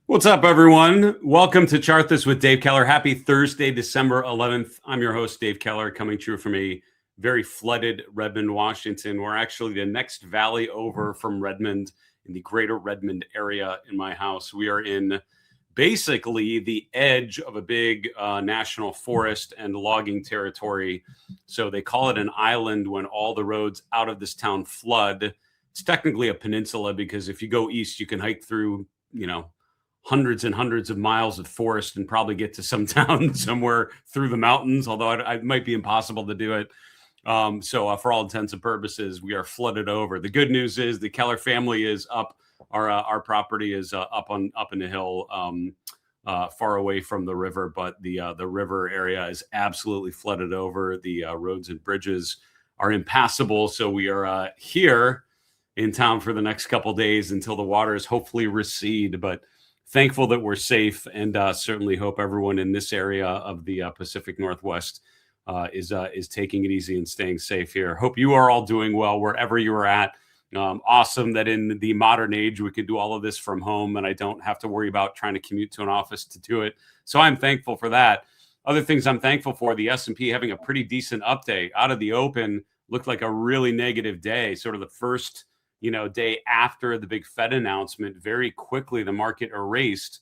What's up, everyone? Welcome to Chart This with Dave Keller. Happy Thursday, December 11th. I'm your host, Dave Keller, coming to you from a very flooded Redmond, Washington. We're actually the next valley over from Redmond in the greater Redmond area in my house. We are in basically the edge of a big national forest and logging territory. So they call it an island when all the roads out of this town flood. It's technically a peninsula because if you go east, you can hike through, hundreds and hundreds of miles of forest and probably get to some town somewhere through the mountains, although it might be impossible to do it. So for all intents and purposes, we are flooded over. The good news is the Keller family is up. Our property is up in the hill, far away from the river, but the river area is absolutely flooded over. The roads and bridges are impassable. So we are here in town for the next couple days until the waters hopefully recede. But thankful that we're safe, and certainly hope everyone in this area of the Pacific Northwest is taking it easy and staying safe here. Hope you are all doing well wherever you are at. Awesome that in the modern age we can do all of this from home, and I don't have to worry about trying to commute to an office to do it. So I'm thankful for that. Other things I'm thankful for: the S&P having a pretty decent update out of the open. Looked like a really negative day, sort of the first day after the big Fed announcement. Very quickly, the market erased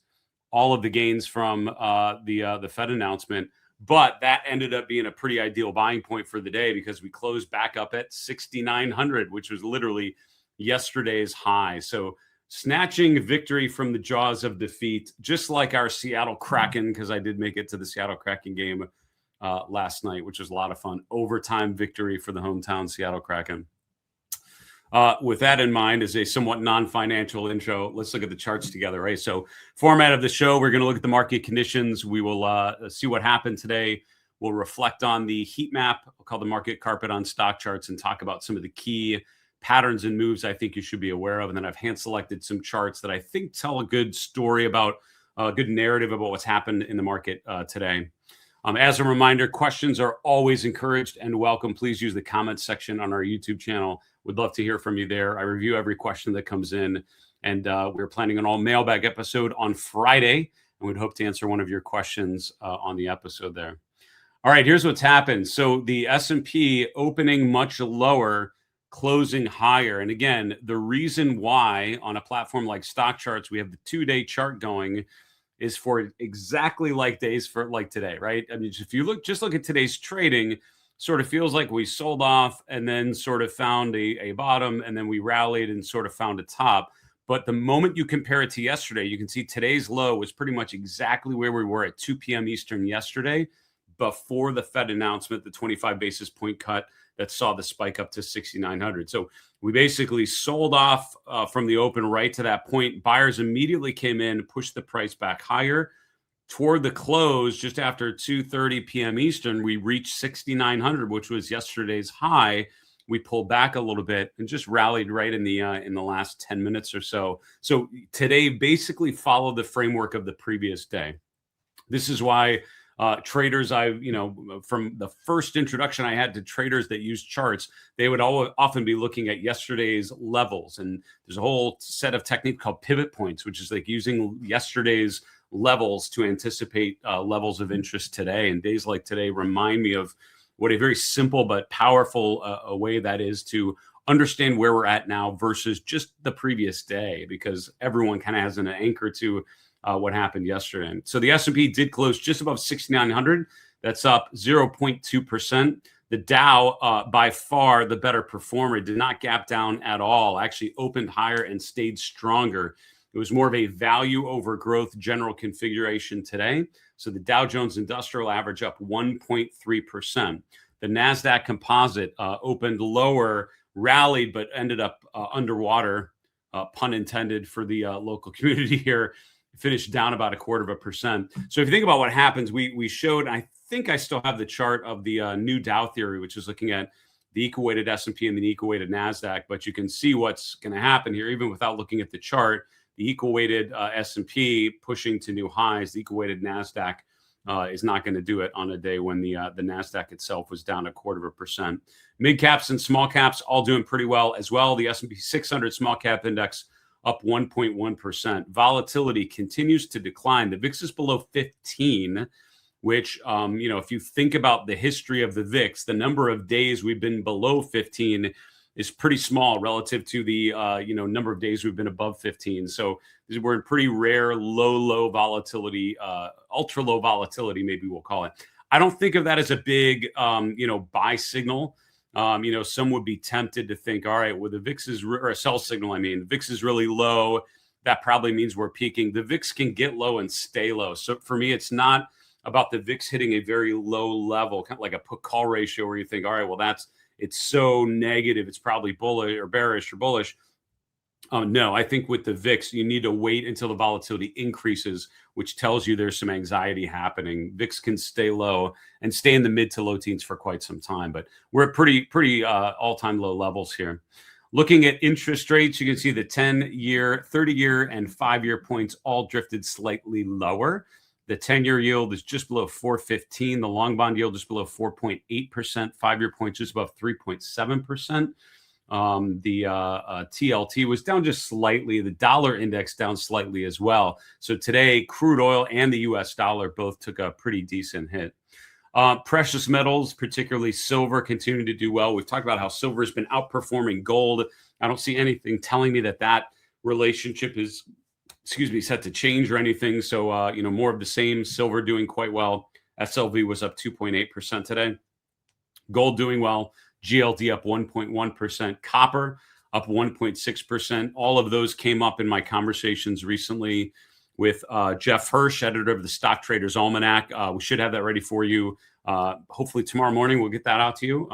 all of the gains from the Fed announcement. But that ended up being a pretty ideal buying point for the day because we closed back up at 6,900, which was literally yesterday's high. So snatching victory from the jaws of defeat, just like our Seattle Kraken, because I did make it to the Seattle Kraken game last night, which was a lot of fun. Overtime victory for the hometown Seattle Kraken. With that in mind, as a somewhat non-financial intro, let's look at the charts together, right? So format of the show, we're going to look at the market conditions. We will see what happened today. We'll reflect on the heat map. We'll call the market carpet on stock charts and talk about some of the key patterns and moves I think you should be aware of. And then I've hand-selected some charts that I think tell a good story about a good narrative about what's happened in the market today. As a reminder, questions are always encouraged and welcome. Please use the comments section on our YouTube channel. Would love to hear from you there. I review every question that comes in, and we're planning an all mailbag episode on Friday, and we'd hope to answer one of your questions on the episode there. All right, here's what's happened. So the S&P opening much lower, closing higher. And again, the reason why on a platform like Stock Charts, we have the 2-day chart going is for exactly like days for like today, right? I mean, if you look at today's trading, sort of feels like we sold off and then sort of found a bottom, and then we rallied and sort of found a top. But the moment you compare it to yesterday, you can see today's low was pretty much exactly where we were at 2 p.m. Eastern yesterday, before the Fed announcement, the 25 basis point cut that saw the spike up to 6,900. So we basically sold off from the open right to that point. Buyers immediately came in, pushed the price back higher. Toward the close, just after 2:30 p.m. Eastern, we reached 6,900, which was yesterday's high. We pulled back a little bit and just rallied right in the last 10 minutes or so. So today basically followed the framework of the previous day. This is why traders, from the first introduction I had to traders that use charts, they would often be looking at yesterday's levels. And there's a whole set of technique called pivot points, which is like using yesterday's levels to anticipate levels of interest today. And days like today remind me of what a very simple but powerful a way that is to understand where we're at now versus just the previous day, because everyone kind of has an anchor to what happened yesterday. So the S&P did close just above 6,900. That's up 0.2%. The Dow, by far the better performer, did not gap down at all, actually opened higher and stayed stronger. It was more of a value over growth general configuration today. So the Dow Jones Industrial Average up 1.3%. The NASDAQ Composite opened lower, rallied, but ended up underwater, pun intended for the local community here, finished down about 0.25%. So if you think about what happens, we showed, I think I still have the chart of the new Dow theory, which is looking at the equal-weighted S&P and the equal-weighted NASDAQ, but you can see what's going to happen here, even without looking at the chart. The equal-weighted S&P pushing to new highs. The equal-weighted NASDAQ is not going to do it on a day when the NASDAQ itself was down 0.25%. Mid caps and small caps all doing pretty well as well. The S&P 600 small cap index up 1.1%. Volatility continues to decline. The VIX is below 15, which, if you think about the history of the VIX, the number of days we've been below 15 is pretty small relative to the, number of days we've been above 15. So we're in pretty rare, low volatility, ultra low volatility, maybe we'll call it. I don't think of that as a big, buy signal. Some would be tempted to think, all right, well, the VIX is, or a sell signal, the VIX is really low. That probably means we're peaking. The VIX can get low and stay low. So for me, it's not about the VIX hitting a very low level, kind of like a put call ratio where you think, all right, well, it's so negative, it's probably bullish or bearish or bullish. No, I think with the VIX, you need to wait until the volatility increases, which tells you there's some anxiety happening. VIX can stay low and stay in the mid to low teens for quite some time, but we're at pretty all-time low levels here. Looking at interest rates, you can see the 10-year, 30-year, and 5-year points all drifted slightly lower. The 10-year yield is just below 4.15. The long bond yield is below 4.8%. 5-year point just above 3.7%. The TLT was down just slightly. The dollar index down slightly as well. So today, crude oil and the U.S. dollar both took a pretty decent hit. Precious metals, particularly silver, continue to do well. We've talked about how silver has been outperforming gold. I don't see anything telling me that relationship is set to change or anything. So, more of the same. Silver doing quite well. SLV was up 2.8% today. Gold doing well. GLD up 1.1%. Copper up 1.6%. All of those came up in my conversations recently with Jeff Hirsch, editor of the Stock Traders Almanac. We should have that ready for you. Hopefully tomorrow morning we'll get that out to you.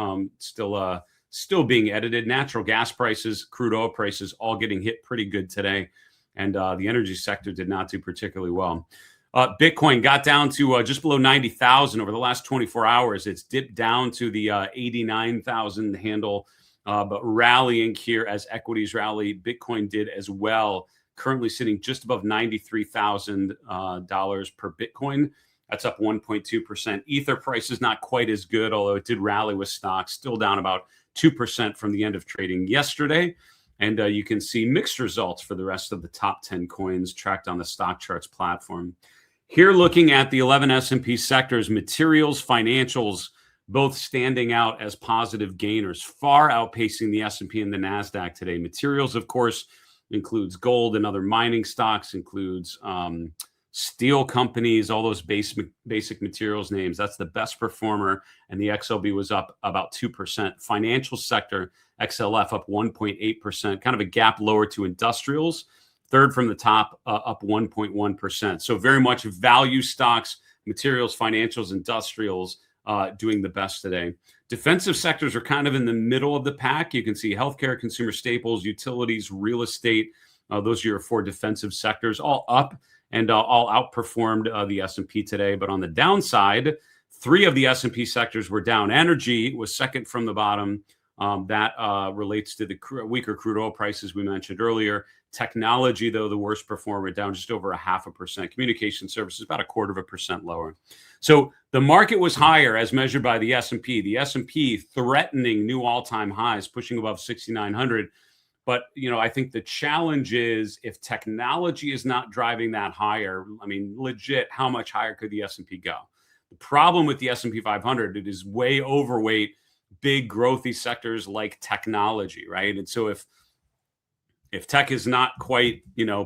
Still being edited. Natural gas prices, crude oil prices, all getting hit pretty good today. And the energy sector did not do particularly well. Bitcoin got down to just below 90,000 over the last 24 hours. It's dipped down to the 89,000 handle, but rallying here as equities rally. Bitcoin did as well, currently sitting just above $93,000 per Bitcoin. That's up 1.2%. Ether price is not quite as good, although it did rally with stocks, still down about 2% from the end of trading yesterday. And you can see mixed results for the rest of the top 10 coins tracked on the Stock Charts platform. Here, looking at the 11 S&P sectors, materials, financials, both standing out as positive gainers, far outpacing the S&P and the NASDAQ today. Materials, of course, includes gold and other mining stocks, includes steel companies, all those basic materials names. That's the best performer, and the XLB was up about 2%. Financial sector, XLF up 1.8%, kind of a gap lower to industrials. Third from the top, up 1.1%. So very much value stocks, materials, financials, industrials doing the best today. Defensive sectors are kind of in the middle of the pack. You can see healthcare, consumer staples, utilities, real estate. Those are your 4 defensive sectors, all up and all outperformed the S&P today. But on the downside, 3 of the S&P sectors were down. Energy was second from the bottom. That relates to the weaker crude oil prices we mentioned earlier. Technology, though, the worst performer, down just over 0.5%. Communication services about 0.25% lower. So the market was higher as measured by the S&P. The S&P threatening new all-time highs, pushing above 6,900. But, I think the challenge is if technology is not driving that higher, legit, how much higher could the S&P go? The problem with the S&P 500, it is way overweight big growthy sectors like technology, right? And so if tech is not quite,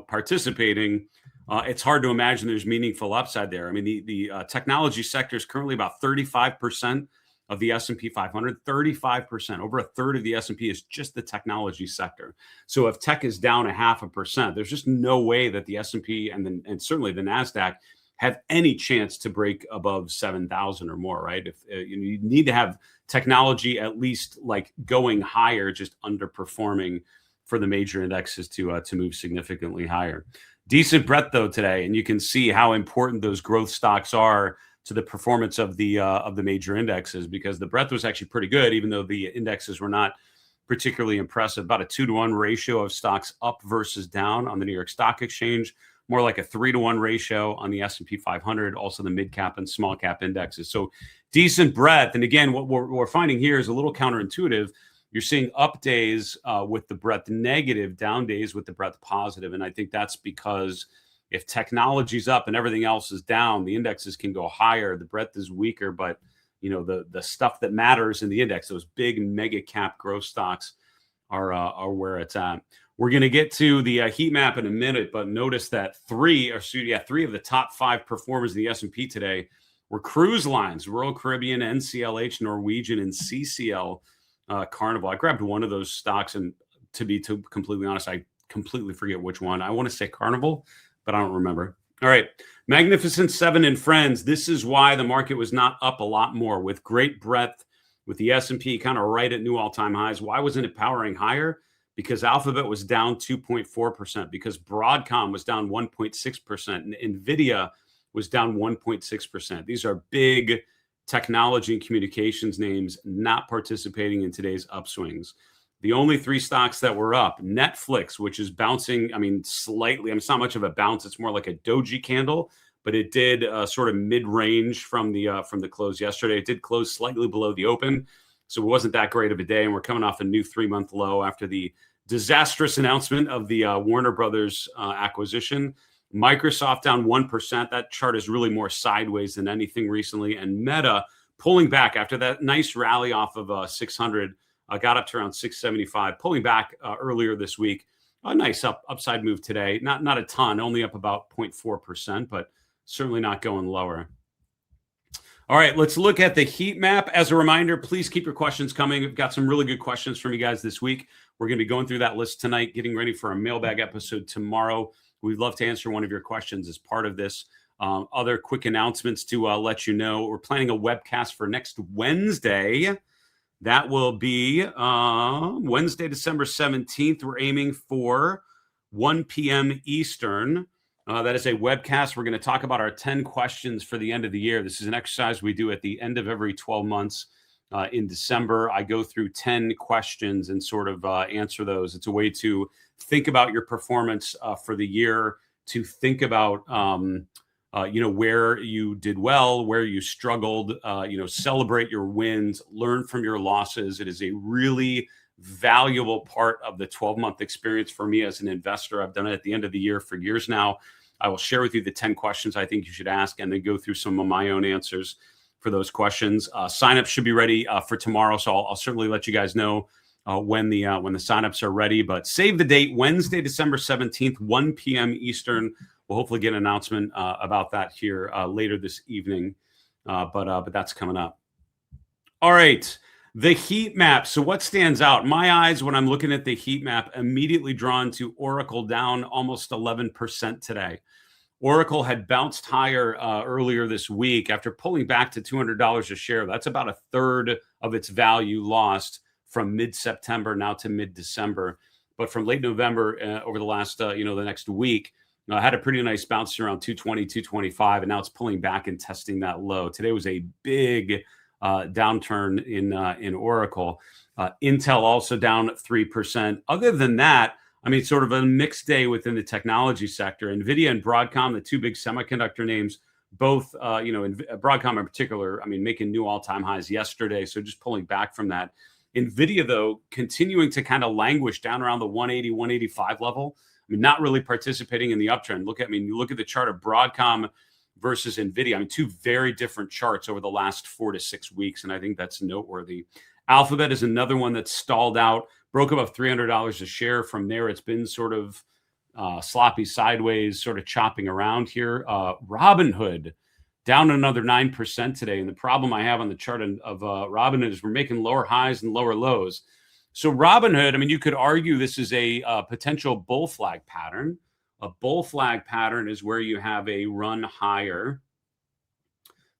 participating, it's hard to imagine there's meaningful upside there. The technology sector is currently about 35% of the S&P 500, 35%, over a third of the S&P is just the technology sector. So if tech is down 0.5%, there's just no way that the S&P and certainly the NASDAQ have any chance to break above 7,000 or more, right? If you need to have technology at least like going higher, just underperforming for the major indexes to move significantly higher. Decent breadth though today, and you can see how important those growth stocks are to the performance of the major indexes, because the breadth was actually pretty good, even though the indexes were not particularly impressive. About a 2-to-1 ratio of stocks up versus down on the New York Stock Exchange, more like a 3-to-1 ratio on the S&P 500, also the mid cap and small cap indexes. So decent breadth. And again, what we're finding here is a little counterintuitive. you're seeing up days with the breadth negative, down days with the breadth positive. And I think that's because if technology's up and everything else is down, the indexes can go higher. The breadth is weaker, but the stuff that matters in the index, those big mega cap growth stocks, are where it's at. We're going to get to the heat map in a minute, but notice that three of the top 5 performers in the S&P today were cruise lines: Royal Caribbean, NCLH, Norwegian, and CCL, Carnival. I grabbed one of those stocks, and to be completely honest, I completely forget which one. I want to say Carnival, but I don't remember. All right, Magnificent Seven and friends. This is why the market was not up a lot more, with great breadth, with the S&P kind of right at new all-time highs. Why wasn't it powering higher? Because Alphabet was down 2.4%, because Broadcom was down 1.6%, and NVIDIA was down 1.6%. These are big technology and communications names not participating in today's upswings. The only 3 stocks that were up: Netflix, which is bouncing, slightly. It's not much of a bounce. It's more like a doji candle, but it did sort of mid-range from the close yesterday. It did close slightly below the open, so it wasn't that great of a day. And we're coming off a new 3-month low after the disastrous announcement of the Warner Brothers acquisition. Microsoft down 1%. That chart is really more sideways than anything recently. And Meta pulling back after that nice rally off of 600, got up to around 675, pulling back earlier this week. A nice upside move today. Not a ton, only up about 0.4%, but certainly not going lower. All right, let's look at the heat map. As a reminder, please keep your questions coming. We've got some really good questions from you guys this week. We're going to be going through that list tonight, getting ready for a mailbag episode tomorrow. We'd love to answer one of your questions as part of this. Other quick announcements to let you know. We're planning a webcast for next Wednesday. That will be Wednesday, December 17th. We're aiming for 1 p.m. Eastern. That is a webcast. We're going to talk about our 10 questions for the end of the year. This is an exercise we do at the end of every 12 months. In December, I go through 10 questions and sort of answer those. It's a way to think about your performance for the year, to think about where you did well, where you struggled, celebrate your wins, learn from your losses. It is a really valuable part of the 12-month experience for me as an investor. I've done it at the end of the year for years now. I will share with you the 10 questions I think you should ask, and then go through some of my own answers for those questions. Signups should be ready for tomorrow, so I'll certainly let you guys know when the signups are ready. But save the date, Wednesday, December 17th, 1 p.m. Eastern. We'll hopefully get an announcement about that here later this evening, but that's coming up. All right, the heat map. So what stands out? My eyes, when I'm looking at the heat map, immediately drawn to Oracle, down almost 11% today. Oracle had bounced higher earlier this week after pulling back to $200 a share. That's about a third of its value lost from mid-September now to mid-December. But from late November over the last, the next week, had a pretty nice bounce around 220, 225, and now it's pulling back and testing that low. Today was a big downturn in Oracle. Intel also down 3%. Other than that, sort of a mixed day within the technology sector. NVIDIA and Broadcom, the 2 big semiconductor names, both, Broadcom in particular, making new all-time highs yesterday, so just pulling back from that. NVIDIA, though, continuing to kind of languish down around the 180, 185 level. Not really participating in the uptrend. You look at the chart of Broadcom versus NVIDIA. 2 very different charts over the last 4 to 6 weeks, and I think that's noteworthy. Alphabet is another one that's stalled out, broke above $300 a share. From there, it's been sort of sloppy sideways, sort of chopping around here. Robinhood down another 9% today, and the problem I have on the chart of Robinhood is we're making lower highs and lower lows. So Robinhood, you could argue this is a potential bull flag pattern. A bull flag pattern is where you have a run higher,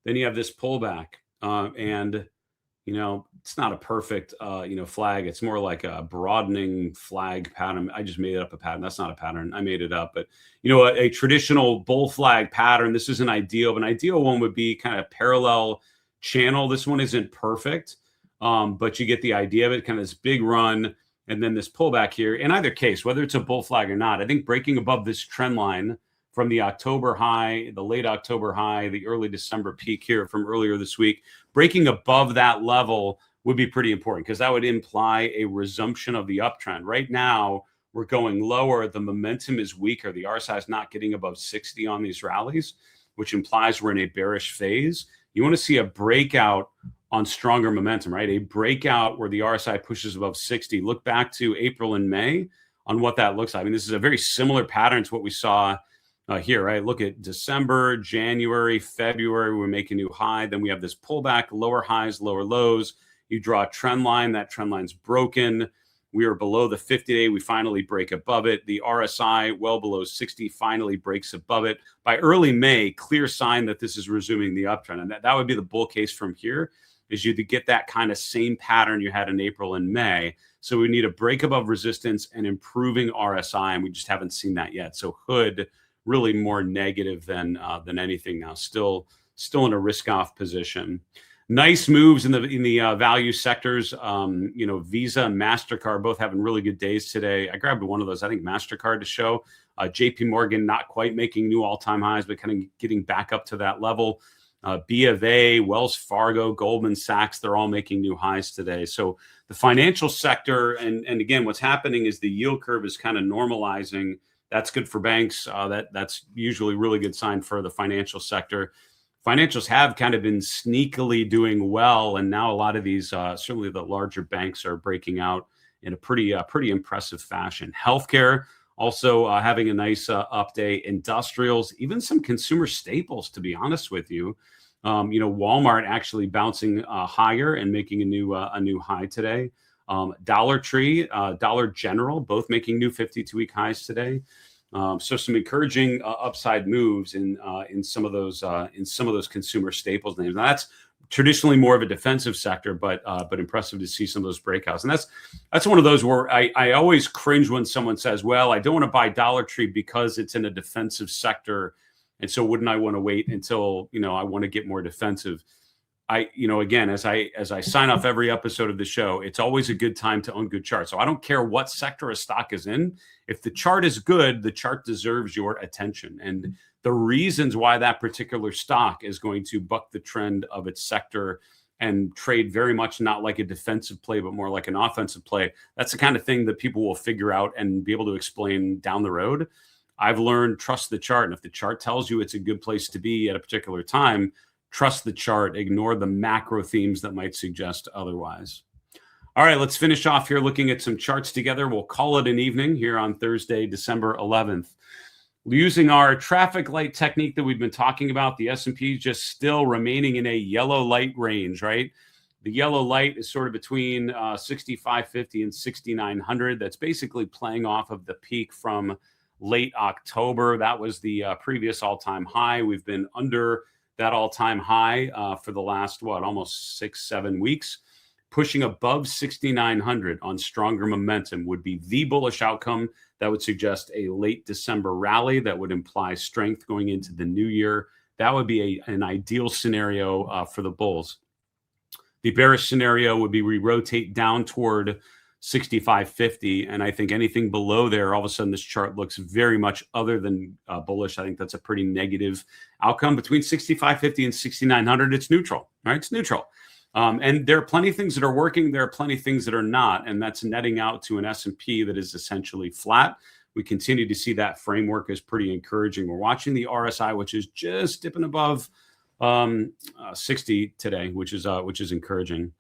then you have this pullback, and it's not a perfect flag. It's more like a broadening flag pattern. I just made up a pattern. That's not a pattern. I made it up. But a traditional bull flag pattern. This isn't ideal. But an ideal one would be kind of parallel channel. This one isn't perfect. But you get the idea of it, kind of this big run and then this pullback here. In either case, whether it's a bull flag or not, I think breaking above this trend line from the October high, the late October high, the early December peak here from earlier this week, breaking above that level would be pretty important because that would imply a resumption of the uptrend. Right now, we're going lower. The momentum is weaker. The RSI is not getting above 60 on these rallies, which implies we're in a bearish phase. You want to see a breakout on stronger momentum, right? A breakout where the RSI pushes above 60. Look back to April and May on what that looks like. I mean, this is a very similar pattern to what we saw here, right? Look at December, January, February, we're making a new high. Then we have this pullback, lower highs, lower lows. You draw a trend line. That trend line's broken. We are below the 50-day. We finally break above it. The RSI, well below 60, finally breaks above it. By early May, clear sign that this is resuming the uptrend. And that would be the bull case from here, is you to get that kind of same pattern you had in April and May. So we need a break above resistance and improving RSI, and we just haven't seen that yet. So hood really more negative than anything now. Still in a risk-off position. Nice moves in the value sectors. Visa and MasterCard both having really good days today. I grabbed one of those, I think MasterCard to show. JP Morgan not quite making new all-time highs, but kind of getting back up to that level. B of A, Wells Fargo, Goldman Sachs, they're all making new highs today. So the financial sector, and again, what's happening is the yield curve is kind of normalizing. That's good for banks. That's usually a really good sign for the financial sector. Financials have kind of been sneakily doing well, and now a lot of these, certainly the larger banks, are breaking out in a pretty impressive fashion. Healthcare also having a nice update. Industrials, even some consumer staples, to be honest with you. Walmart actually bouncing higher and making a new high today. Dollar Tree, Dollar General, both making new 52-week highs today. So some encouraging upside moves in some of those consumer staples names. Now that's traditionally more of a defensive sector, but impressive to see some of those breakouts. And that's one of those where I always cringe when someone says, "Well, I don't want to buy Dollar Tree because it's in a defensive sector, and so wouldn't I want to wait until I want to get more defensive?" Again, as I sign off every episode of the show, it's always a good time to own good charts. So I don't care what sector a stock is in. If the chart is good, the chart deserves your attention. And the reasons why that particular stock is going to buck the trend of its sector and trade very much not like a defensive play, but more like an offensive play, that's the kind of thing that people will figure out and be able to explain down the road. I've learned, trust the chart. And if the chart tells you it's a good place to be at a particular time, trust the chart, ignore the macro themes that might suggest otherwise. All right, let's finish off here looking at some charts together. We'll call it an evening here on Thursday, December 11th. Using our traffic light technique that we've been talking about, the S&P just still remaining in a yellow light range, right? The yellow light is sort of between 6,550 and 6,900. That's basically playing off of the peak from late October. That was the previous all-time high. We've been under that all-time high for the last, almost 6-7 weeks. Pushing above 6,900 on stronger momentum would be the bullish outcome. That would suggest a late December rally that would imply strength going into the new year. That would be an ideal scenario for the bulls. The bearish scenario would be we rotate down toward 6,550, and I think anything below there, all of a sudden this chart looks very much other than bullish. I think that's a pretty negative outcome. Between 6,550 and 6,900, it's neutral, right? It's neutral. And there are plenty of things that are working. There are plenty of things that are not, and that's netting out to an S&P that is essentially flat. We continue to see that framework as pretty encouraging. We're watching the RSI, which is just dipping above 60 today, which is encouraging.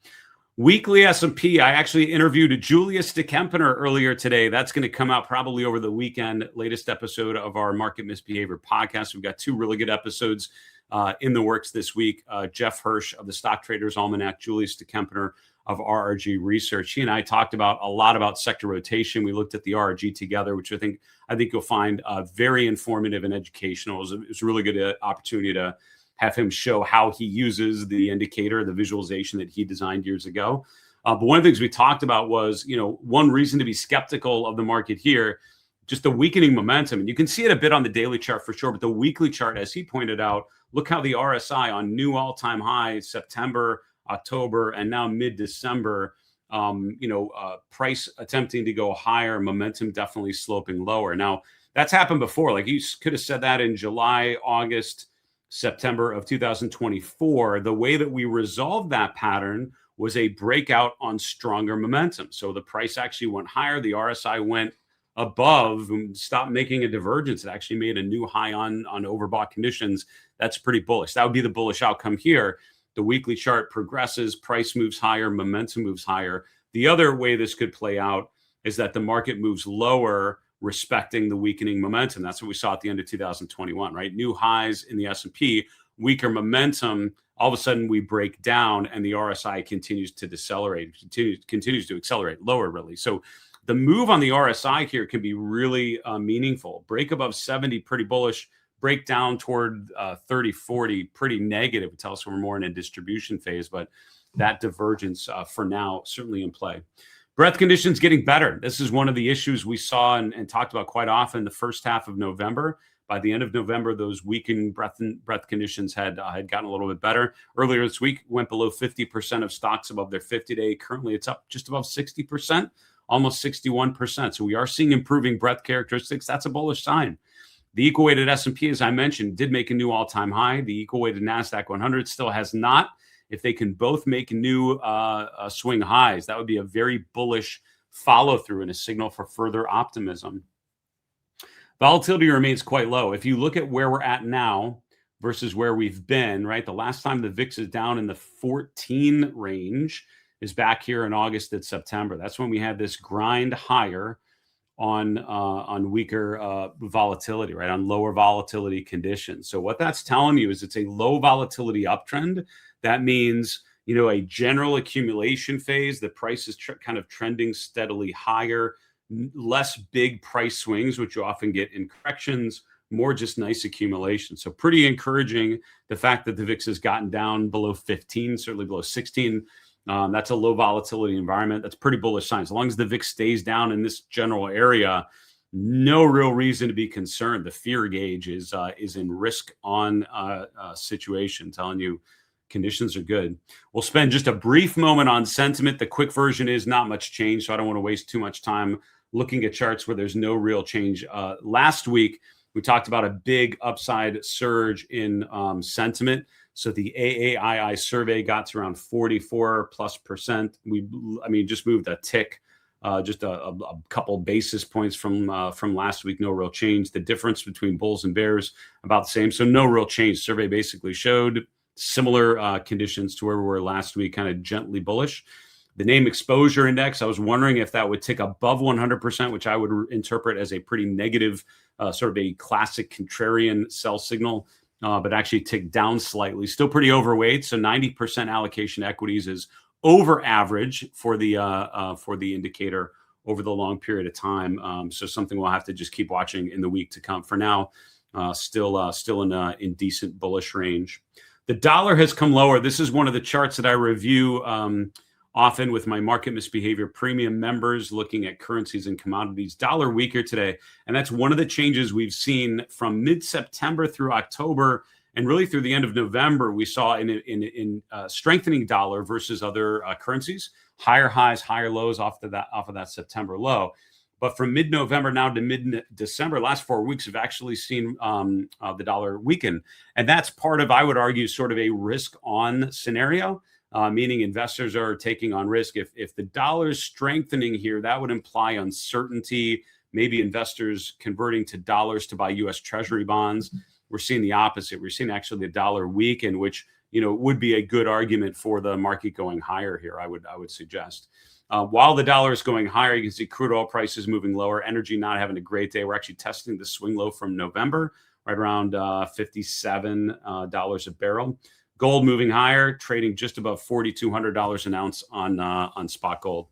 Weekly S&P, I actually interviewed Julius DeKempener earlier today. That's going to come out probably over the weekend, latest episode of our Market Misbehavior podcast. We've got 2 really good episodes in the works this week. Jeff Hirsch of the Stock Traders Almanac, Julius DeKempener of RRG Research. He and I talked a lot about sector rotation. We looked at the RRG together, which I think you'll find very informative and educational. It was a really good opportunity to have him show how he uses the indicator, the visualization that he designed years ago. But one of the things we talked about was, one reason to be skeptical of the market here, just the weakening momentum. And you can see it a bit on the daily chart for sure, but the weekly chart, as he pointed out, look how the RSI on new all-time highs, September, October, and now mid-December, price attempting to go higher, momentum definitely sloping lower. Now, that's happened before. Like you could have said that in July, August, September of 2024. The way that we resolved that pattern was a breakout on stronger momentum. So the price actually went higher. The RSI went above and stopped making a divergence. It actually made a new high on overbought conditions. That's pretty bullish. That would be the bullish outcome here. The weekly chart progresses, price moves higher, momentum moves higher. The other way this could play out is that the market moves lower, respecting the weakening momentum. That's what we saw at the end of 2021, right? New highs in the S&P, weaker momentum. All of a sudden we break down and the RSI continues to decelerate, continues to accelerate lower, really. So the move on the RSI here can be really meaningful. Break above 70, pretty bullish. Break down toward 30, 40, pretty negative. It tells us we're more in a distribution phase, but that divergence for now certainly in play. Breadth conditions getting better. This is one of the issues we saw and talked about quite often the first half of November. By the end of November, those weakening breadth conditions had gotten a little bit better. Earlier this week, went below 50% of stocks above their 50-day. Currently, it's up just above 60%, almost 61%. So we are seeing improving breadth characteristics. That's a bullish sign. The equal-weighted S&P, as I mentioned, did make a new all-time high. The equal-weighted NASDAQ 100 still has not. If they can both make new swing highs, that would be a very bullish follow-through and a signal for further optimism. Volatility remains quite low. If you look at where we're at now versus where we've been, right? The last time the VIX is down in the 14 range is back here in August and September. That's when we had this grind higher on weaker volatility, right? On lower volatility conditions. So what that's telling you is it's a low volatility uptrend. That means, a general accumulation phase. The price is kind of trending steadily higher, less big price swings, which you often get in corrections, more just nice accumulation. So pretty encouraging the fact that the VIX has gotten down below 15, certainly below 16. That's a low volatility environment. That's pretty bullish sign. As long as the VIX stays down in this general area, no real reason to be concerned. The fear gauge is in risk on situation, telling you conditions are good. We'll spend just a brief moment on sentiment. The quick version is not much change, so I don't want to waste too much time looking at charts where there's no real change. Last week, we talked about a big upside surge in sentiment. So the AAII survey got to around 44+%. We just moved a tick, just a couple basis points from last week. No real change. The difference between bulls and bears about the same. So no real change. Survey basically showed similar conditions to where we were last week, kind of gently bullish. The name exposure index, I was wondering if that would tick above 100%, which I would interpret as a pretty negative, sort of a classic contrarian sell signal, but actually ticked down slightly. Still pretty overweight. So 90% allocation equities is over average for the indicator over the long period of time. So something we'll have to just keep watching in the week to come. For now, still in decent bullish range. The dollar has come lower. This is one of the charts that I review often with my market misbehavior premium members, looking at currencies and commodities. Dollar weaker today. And that's one of the changes we've seen from mid-September through October and really through the end of November. We saw in strengthening dollar versus other currencies, higher highs, higher lows off of that September low. But from mid-November now to mid-December, last 4 weeks, we've actually seen the dollar weaken. And that's part of, I would argue, sort of a risk-on scenario, meaning investors are taking on risk. If the dollar is strengthening here, that would imply uncertainty, maybe investors converting to dollars to buy U.S. Treasury bonds. We're seeing the opposite. We're seeing actually the dollar weaken, which would be a good argument for the market going higher here, I would suggest. While the dollar is going higher, you can see crude oil prices moving lower. Energy not having a great day. We're actually testing the swing low from November, right around $57 a barrel. Gold moving higher, trading just above $4,200 an ounce on spot gold.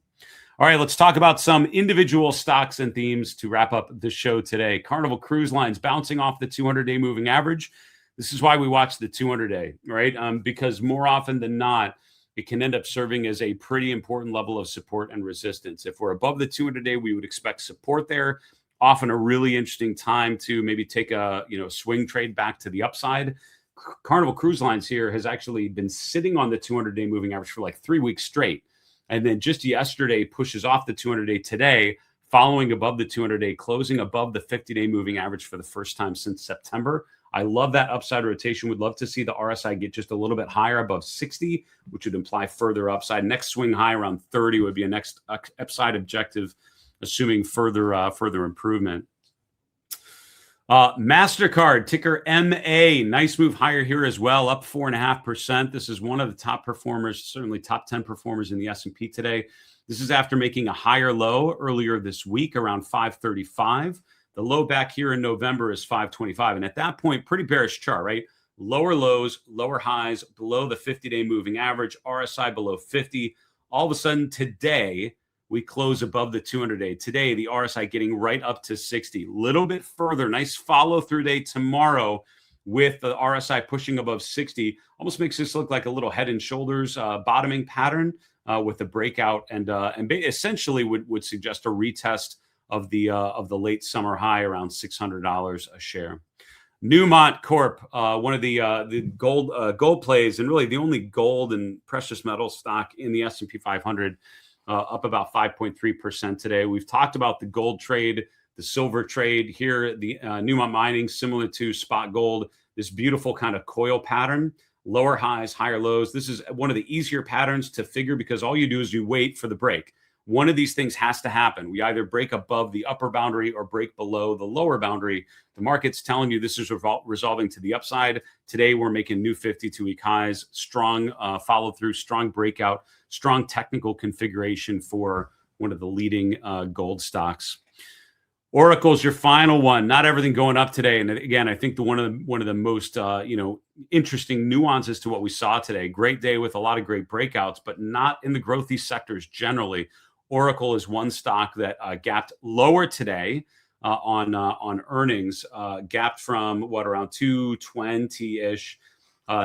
All right, let's talk about some individual stocks and themes to wrap up the show today. Carnival Cruise Lines bouncing off the 200-day moving average. This is why we watch the 200-day, right? Because more often than not, it can end up serving as a pretty important level of support and resistance. If we're above the 200-day, we would expect support there. Often a really interesting time to maybe take a swing trade back to the upside. Carnival Cruise Lines here has actually been sitting on the 200-day moving average for like 3 weeks straight. And then just yesterday pushes off the 200-day today, following above the 200-day, closing above the 50-day moving average for the first time since September I love that upside rotation. Would love to see the RSI get just a little bit higher above 60, which would imply further upside. Next swing high around 30 would be a next upside objective, assuming further improvement. MasterCard, ticker MA, nice move higher here as well, up 4.5%. This is one of the top performers, certainly top 10 performers in the S&P today. This is after making a higher low earlier this week around 535. The low back here in November is 525. And at that point, pretty bearish chart, right? Lower lows, lower highs, below the 50-day moving average, RSI below 50. All of a sudden today, we close above the 200-day. Today, the RSI getting right up to 60. Little bit further. Nice follow-through day tomorrow with the RSI pushing above 60. Almost makes this look like a little head and shoulders bottoming pattern with a breakout, and essentially would suggest a retest of the late summer high around $600 a share. Newmont Corp, one of the gold plays, and really the only gold and precious metal stock in the S&P 500. Up about 5.3% today. We've talked about the gold trade, the silver trade here, the Newmont mining, similar to spot gold, this beautiful kind of coil pattern, lower highs, higher lows. This is one of the easier patterns to figure because all you do is you wait for the break. One of these things has to happen. We either break above the upper boundary or break below the lower boundary. The market's telling you this is resolving to the upside. Today, we're making new 52-week highs, strong follow through, strong breakout, strong technical configuration for one of the leading gold stocks. Oracle's your final one. Not everything going up today. And again, I think one of the most interesting nuances to what we saw today. Great day with a lot of great breakouts, but not in the growthy sectors generally. Oracle is one stock that gapped lower today on earnings, gapped from around 220-ish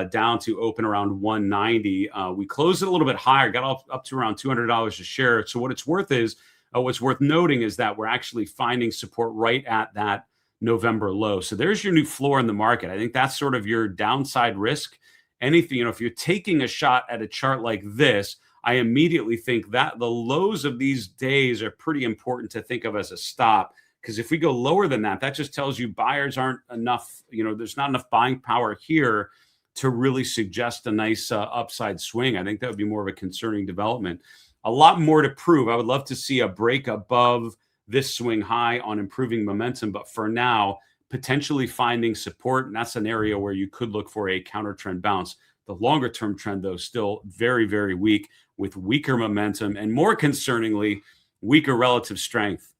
down to open around 190. We closed it a little bit higher, got up to around $200 a share. So what it's worth is, what's worth noting is that we're actually finding support right at that November low. So there's your new floor in the market. I think that's sort of your downside risk. Anything, if you're taking a shot at a chart like this, I immediately think that the lows of these days are pretty important to think of as a stop. Because if we go lower than that, that just tells you buyers aren't enough, there's not enough buying power here to really suggest a nice upside swing. I think that would be more of a concerning development. A lot more to prove. I would love to see a break above this swing high on improving momentum. But for now, potentially finding support, and that's an area where you could look for a counter trend bounce. The longer term trend, though, still very, very weak with weaker momentum and, more concerningly, weaker relative strength.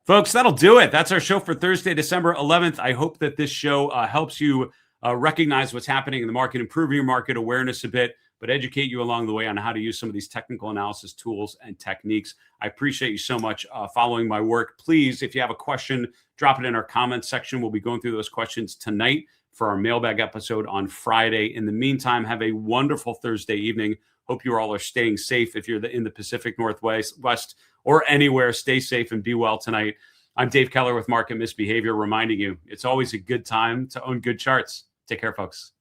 Folks, that'll do it. That's our show for Thursday, December 11th. I hope that this show helps you recognize what's happening in the market, improve your market awareness a bit, but educate you along the way on how to use some of these technical analysis tools and techniques. I appreciate you so much following my work. Please, if you have a question, drop it in our comments section. We'll be going through those questions tonight for our mailbag episode on Friday. In the meantime, have a wonderful Thursday evening. Hope you all are staying safe. If you're in the Pacific Northwest, or anywhere, stay safe and be well tonight. I'm Dave Keller with Market Misbehavior, reminding you it's always a good time to own good charts. Take care, folks.